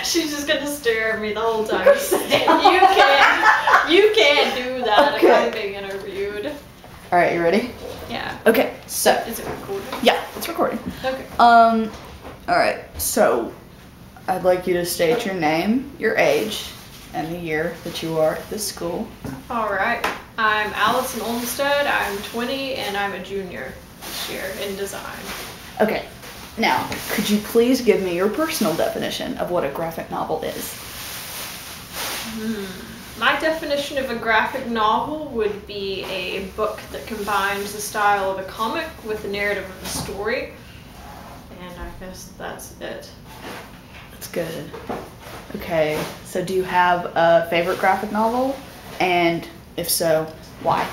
She's just gonna stare at me the whole time. You can't do that if I'm being interviewed. All right, you ready? Yeah. Okay, so. Is it recording? Yeah, it's recording. Okay. All right, so I'd like you to state your name, your age, and the year that you are at this school. All right. I'm Allison Olmstead. I'm 20 and I'm a junior this year in design. Okay. Now, could you please give me your personal definition of what a graphic novel is? My definition of a graphic novel would be a book that combines the style of a comic with the narrative of a story. And I guess that's it. That's good. Okay, so do you have a favorite graphic novel? And if so, why?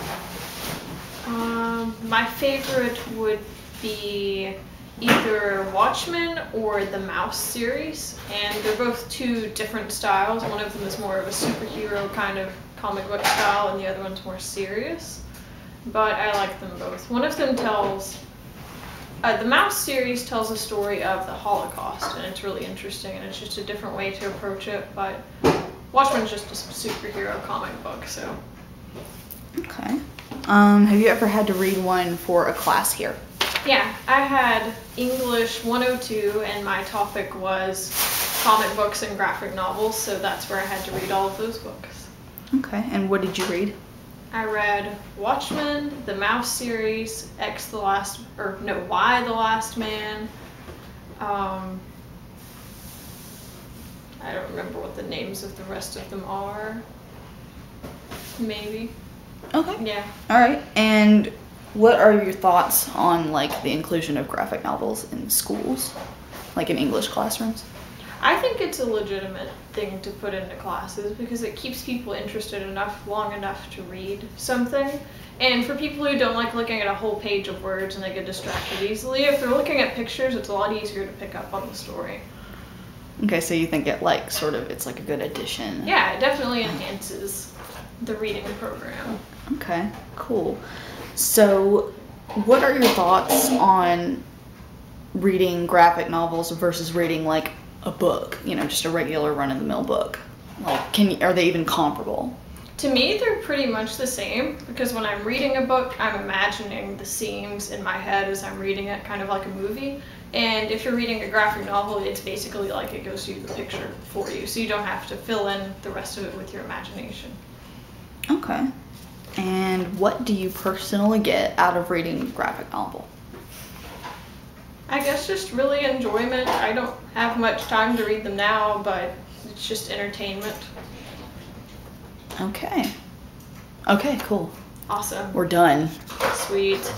My favorite would be either Watchmen or the Mouse series, and they're both two different styles. One of them is more of a superhero kind of comic book style, and the other one's more serious. But I like them both. One of them tells, the Mouse series tells a story of the Holocaust, and it's really interesting, and it's just a different way to approach it. But Watchmen's just a superhero comic book, so. Okay. Have you ever had to read one for a class here? Yeah, I had English 102 and my topic was comic books and graphic novels, so that's where I had to read all of those books. Okay, and what did you read? I read Watchmen, the Mouse series, Y the Last Man. I don't remember what the names of the rest of them are. Maybe. Okay. Yeah. All right, and what are your thoughts on like the inclusion of graphic novels in schools, like in English classrooms? I think it's a legitimate thing to put into classes because it keeps people interested long enough to read something. And for people who don't like looking at a whole page of words and they get distracted easily, if they're looking at pictures, it's a lot easier to pick up on the story. Okay, so you think it like it's like a good addition? Yeah, it definitely enhances the reading program. Okay, cool. So, what are your thoughts on reading graphic novels versus reading like a book? You know, just a regular run-of-the-mill book. Like, are they even comparable? To me, they're pretty much the same because when I'm reading a book, I'm imagining the scenes in my head as I'm reading it, kind of like a movie. And if you're reading a graphic novel, it's basically like it goes through the picture for you, so you don't have to fill in the rest of it with your imagination. Okay. And what do you personally get out of reading a graphic novel? I guess just really enjoyment. I don't have much time to read them now, but it's just entertainment. Okay. Okay, cool. Awesome. We're done. Sweet.